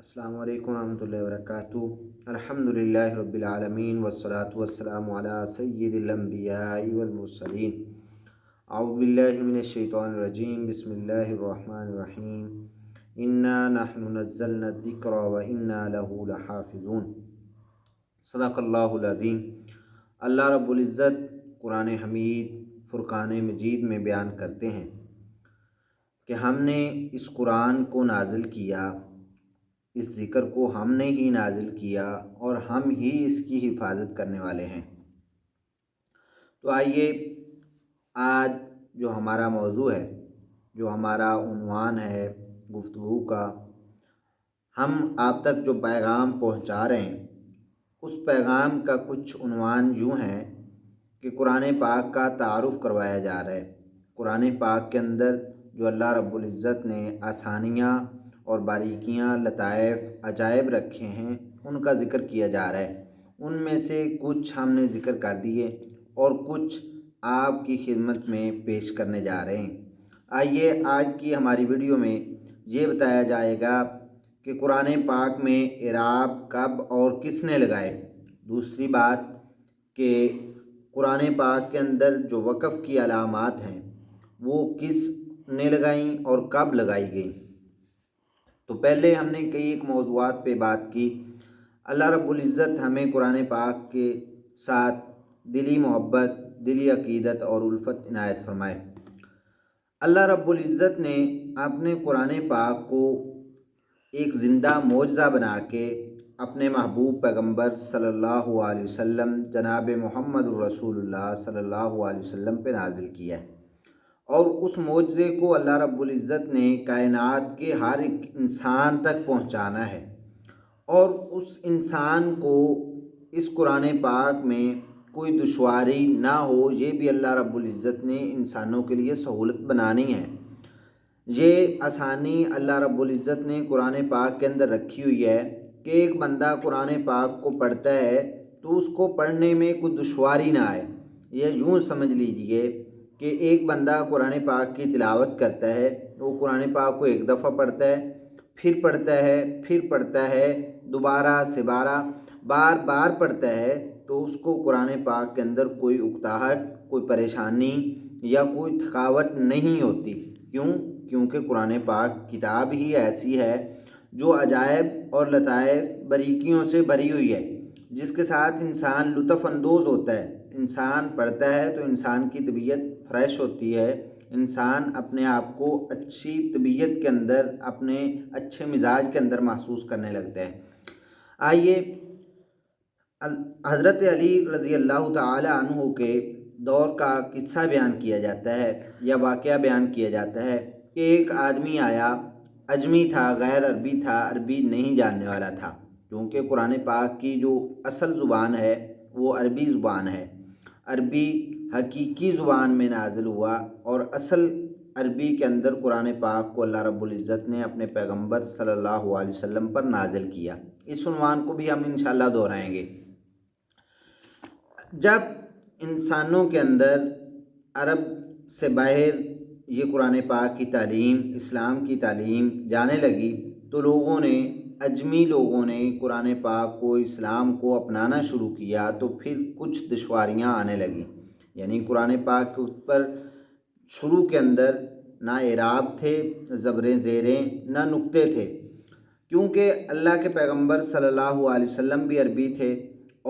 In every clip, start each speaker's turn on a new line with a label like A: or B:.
A: السلام علیکم ورحمۃ اللہ وبرکاتہ۔ الحمدللہ رب العالمین والصلاة والسلام علی سید الانبیاء والمرسلین۔ اعوذ باللہ من الشیطان الرجیم، بسم اللہ الرحمن الرحیم۔ انا نحن نزلنا الذکر وانا لہ لحافظون۔ صدق اللہ العظیم۔ اللہ رب العزت قرآن حمید فرقان مجید میں بیان کرتے ہیں کہ ہم نے اس قرآن کو نازل کیا، اس ذکر کو ہم نے ہی نازل کیا اور ہم ہی اس کی حفاظت کرنے والے ہیں۔ تو آئیے آج جو ہمارا موضوع ہے، جو ہمارا عنوان ہے گفتگو کا، ہم آپ تک جو پیغام پہنچا رہے ہیں اس پیغام کا کچھ عنوان یوں ہے کہ قرآن پاک کا تعارف کروایا جا رہا ہے۔ قرآن پاک کے اندر جو اللہ رب العزت نے آسانیاں اور باریکیاں، لطائف، عجائب رکھے ہیں ان کا ذکر کیا جا رہا ہے۔ ان میں سے کچھ ہم نے ذکر کر دیے اور کچھ آپ کی خدمت میں پیش کرنے جا رہے ہیں۔ آئیے آج کی ہماری ویڈیو میں یہ بتایا جائے گا کہ قرآن پاک میں اعراب کب اور کس نے لگائے۔ دوسری بات کہ قرآن پاک کے اندر جو وقف کی علامات ہیں وہ کس نے لگائیں اور کب لگائی گئیں۔ تو پہلے ہم نے کئی ایک موضوعات پہ بات کی۔ اللہ رب العزت ہمیں قرآن پاک کے ساتھ دلی محبت، دلی عقیدت اور الفت عنایت فرمائے۔ اللہ رب العزت نے اپنے قرآن پاک کو ایک زندہ معجزہ بنا کے اپنے محبوب پیغمبر صلی اللہ علیہ وسلم جناب محمد الرسول اللہ صلی اللہ علیہ وسلم پہ نازل کیا ہے، اور اس معجزے کو اللہ رب العزت نے کائنات کے ہر ایک انسان تک پہنچانا ہے، اور اس انسان کو اس قرآن پاک میں کوئی دشواری نہ ہو، یہ بھی اللہ رب العزت نے انسانوں کے لیے سہولت بنانی ہے۔ یہ آسانی اللہ رب العزت نے قرآن پاک کے اندر رکھی ہوئی ہے کہ ایک بندہ قرآن پاک کو پڑھتا ہے تو اس کو پڑھنے میں کوئی دشواری نہ آئے۔ یہ یوں سمجھ لیجئے کہ ایک بندہ قرآن پاک کی تلاوت کرتا ہے، وہ قرآن پاک کو ایک دفعہ پڑھتا ہے، پھر پڑھتا ہے دوبارہ سے بار بار پڑھتا ہے، تو اس کو قرآن پاک کے اندر کوئی اکتاہٹ، کوئی پریشانی یا کوئی تھکاوٹ نہیں ہوتی۔ کیونکہ قرآن پاک کتاب ہی ایسی ہے جو عجائب اور لطائف باریکیوں سے بھری ہوئی ہے، جس کے ساتھ انسان لطف اندوز ہوتا ہے۔ انسان پڑھتا ہے تو انسان کی طبیعت فریش ہوتی ہے، انسان اپنے آپ کو اچھی طبیعت کے اندر، اپنے اچھے مزاج کے اندر محسوس کرنے لگتا ہے۔ آئیے حضرت علی رضی اللہ تعالی عنہ کے دور کا قصہ بیان کیا جاتا ہے یا واقعہ بیان کیا جاتا ہے کہ ایک آدمی آیا، اجمی تھا، غیر عربی تھا، عربی نہیں جاننے والا تھا، کیونکہ قرآن پاک کی جو اصل زبان ہے وہ عربی زبان ہے۔ عربی حقیقی زبان میں نازل ہوا، اور اصل عربی کے اندر قرآن پاک کو اللہ رب العزت نے اپنے پیغمبر صلی اللہ علیہ وسلم پر نازل کیا۔ اس عنوان کو بھی ہم انشاءاللہ دہرائیں گے۔ جب انسانوں کے اندر عرب سے باہر یہ قرآن پاک کی تعلیم، اسلام کی تعلیم جانے لگی، تو اجمی لوگوں نے قرآن پاک کو، اسلام کو اپنانا شروع کیا، تو پھر کچھ دشواریاں آنے لگیں۔ یعنی قرآن پاک کے اوپر شروع کے اندر نہ اعراب تھے، زبریں زیریں، نہ نقطے تھے، کیونکہ اللہ کے پیغمبر صلی اللہ علیہ وسلم بھی عربی تھے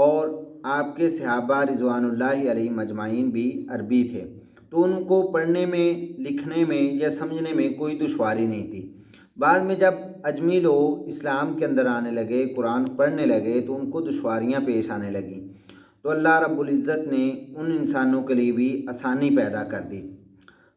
A: اور آپ کے صحابہ رضوان اللہ علیہم اجمعین بھی عربی تھے، تو ان کو پڑھنے میں، لکھنے میں یا سمجھنے میں کوئی دشواری نہیں تھی۔ بعد میں جب اجمی لوگ اسلام کے اندر آنے لگے، قرآن پڑھنے لگے، تو ان کو دشواریاں پیش آنے لگیں، تو اللہ رب العزت نے ان انسانوں کے لیے بھی آسانی پیدا کر دی۔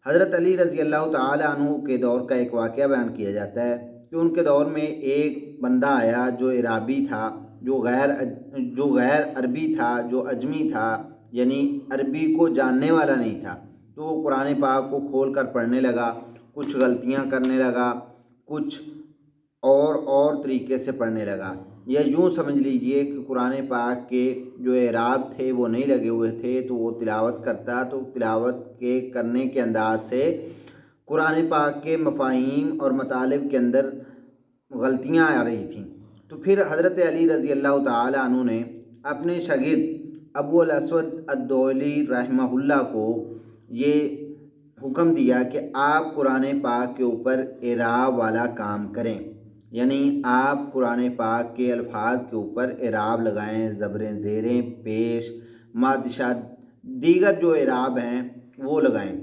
A: حضرت علی رضی اللہ تعالی عنہ کے دور کا ایک واقعہ بیان کیا جاتا ہے کہ ان کے دور میں ایک بندہ آیا جو عرابی تھا، جو غیر عربی تھا، جو اجمی تھا، یعنی عربی کو جاننے والا نہیں تھا، تو وہ قرآن پاک کو کھول کر پڑھنے لگا، کچھ غلطیاں کرنے لگا، کچھ اور طریقے سے پڑھنے لگا۔ یا یوں سمجھ لیجئے کہ قرآن پاک کے جو اعراب تھے وہ نہیں لگے ہوئے تھے، تو وہ تلاوت کرتا، تو تلاوت کے کرنے کے انداز سے قرآن پاک کے مفاہیم اور مطالب کے اندر غلطیاں آ رہی تھیں، تو پھر حضرت علی رضی اللہ تعالی عنہ نے اپنے شاگرد ابو الاسود الدؤلی رحمہ اللہ کو یہ حکم دیا کہ آپ قرآن پاک کے اوپر اعراب والا کام کریں، یعنی آپ قرآن پاک کے الفاظ کے اوپر اعراب لگائیں، زبریں، زیریں، پیش، مد، شد، دیگر جو اعراب ہیں وہ لگائیں،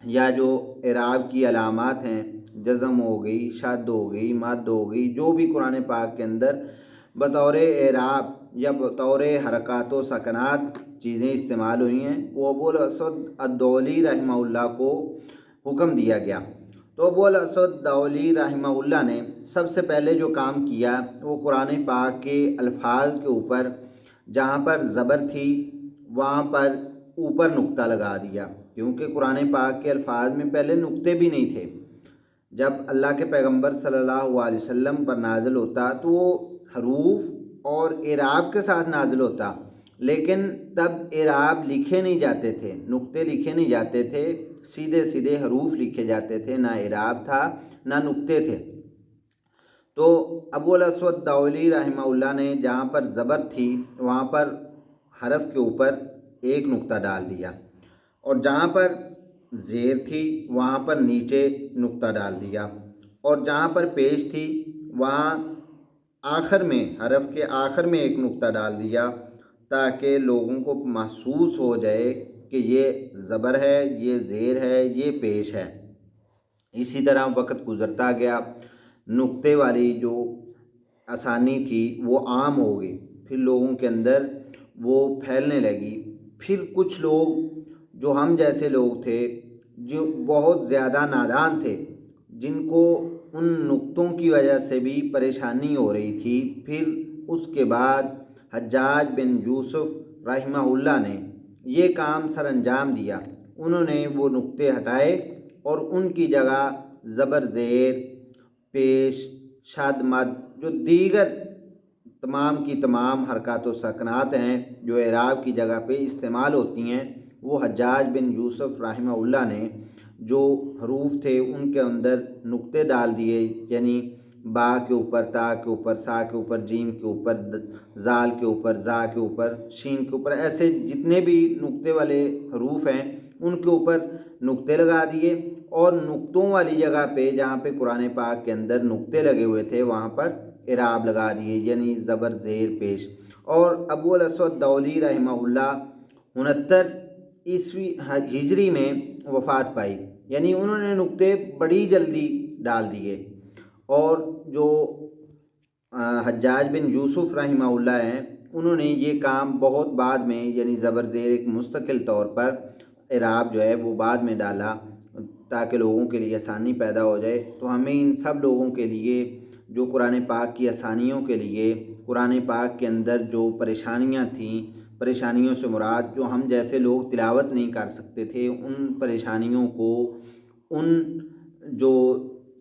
A: یا جو اعراب کی علامات ہیں، جزم ہو گئی، شد ہو گئی، مد ہو گئی، جو بھی قرآن پاک کے اندر بطور اعراب یا بطور حرکات و سکنات چیزیں استعمال ہوئی ہیں، وہ ابو الاسود الدؤلی رحمہ اللہ کو حکم دیا گیا۔ تو ابو الاسود الدؤلی رحمہ اللہ نے سب سے پہلے جو کام کیا وہ قرآن پاک کے الفاظ کے اوپر جہاں پر زبر تھی وہاں پر اوپر نقطہ لگا دیا، کیونکہ قرآن پاک کے الفاظ میں پہلے نقطے بھی نہیں تھے۔ جب اللہ کے پیغمبر صلی اللہ علیہ وسلم پر نازل ہوتا تو وہ حروف اور اعراب کے ساتھ نازل ہوتا، لیکن تب اعراب لکھے نہیں جاتے تھے، نقطے لکھے نہیں جاتے تھے، سیدھے سیدھے حروف لکھے جاتے تھے، نہ اعراب تھا نہ نقطے تھے۔ تو ابو الاسود الدؤلی رحمہ اللہ نے جہاں پر زبر تھی وہاں پر حرف کے اوپر ایک نقطہ ڈال دیا، اور جہاں پر زیر تھی وہاں پر نیچے نقطہ ڈال دیا، اور جہاں پر پیش تھی وہاں آخر میں حرف کے آخر میں ایک نقطہ ڈال دیا، تاکہ لوگوں کو محسوس ہو جائے کہ یہ زبر ہے، یہ زیر ہے، یہ پیش ہے۔ اسی طرح وقت گزرتا گیا، نقطے والی جو آسانی تھی وہ عام ہو گئی، پھر لوگوں کے اندر وہ پھیلنے لگی۔ پھر کچھ لوگ جو ہم جیسے لوگ تھے جو بہت زیادہ نادان تھے، جن کو ان نقطوں کی وجہ سے بھی پریشانی ہو رہی تھی، پھر اس کے بعد حجاج بن یوسف رحمہ اللہ نے یہ کام سر انجام دیا۔ انہوں نے وہ نقطے ہٹائے اور ان کی جگہ زبر، زیر، پیش، شد، مد، جو دیگر تمام کی تمام حرکات و سکنات ہیں جو اعراب کی جگہ پہ استعمال ہوتی ہیں، وہ حجاج بن یوسف رحمہ اللہ نے جو حروف تھے ان کے اندر نقطے ڈال دیے، یعنی با کے اوپر، تا کے اوپر، سا کے اوپر، جیم کے اوپر، زال کے اوپر، زا کے اوپر، شین کے اوپر، ایسے جتنے بھی نقطے والے حروف ہیں ان کے اوپر نقطے لگا دیے، اور نقطوں والی جگہ پہ جہاں پہ قرآن پاک کے اندر نقطے لگے ہوئے تھے وہاں پر اعراب لگا دیے، یعنی زبر، زیر، پیش۔ اور ابو الاسود الدؤلی رحمہ اللہ 69 ہجری میں وفات پائی، یعنی انہوں نے نقطے بڑی جلدی ڈال دیے، اور جو حجاج بن یوسف رحمہ اللہ ہیں انہوں نے یہ کام بہت بعد میں، یعنی زبر، زیر ایک مستقل طور پر اعراب جو ہے وہ بعد میں ڈالا تاکہ لوگوں کے لیے آسانی پیدا ہو جائے۔ تو ہمیں ان سب لوگوں کے لیے جو قرآن پاک کی آسانیوں کے لیے، قرآن پاک کے اندر جو پریشانیاں تھیں، پریشانیوں سے مراد جو ہم جیسے لوگ تلاوت نہیں کر سکتے تھے، ان پریشانیوں کو، ان جو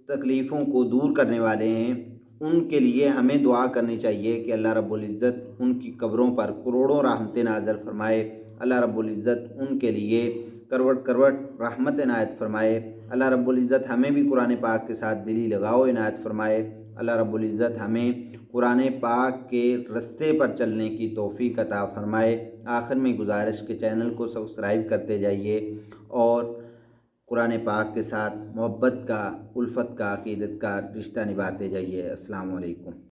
A: تکلیفوں کو دور کرنے والے ہیں، ان کے لیے ہمیں دعا کرنی چاہیے کہ اللہ رب العزت ان کی قبروں پر کروڑوں رحمتیں نازل فرمائے، اللہ رب العزت ان کے لیے کروٹ کروٹ رحمت عنایت فرمائے، اللہ رب العزت ہمیں بھی قرآن پاک کے ساتھ دلی لگاؤ عنایت فرمائے، اللہ رب العزت ہمیں قرآن پاک کے رستے پر چلنے کی توفیق عطا فرمائے۔ آخر میں گزارش کے چینل کو سبسکرائب کرتے جائیے اور قرآن پاک کے ساتھ محبت کا، الفت کا، عقیدت کا رشتہ نبھاتے جائیے۔ السلام علیکم۔